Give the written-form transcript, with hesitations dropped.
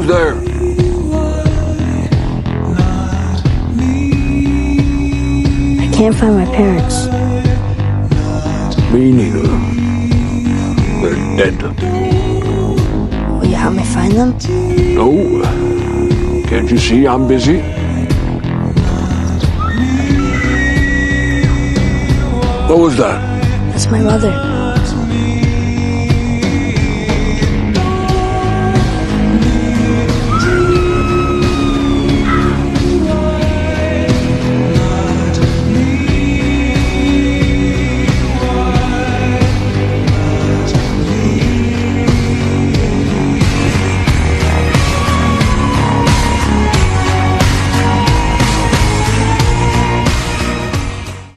Who's there? I can't find my parents. Me neither. They're dead. Will you help me find them? No. Can't you see I'm busy? What was that? That's my mother.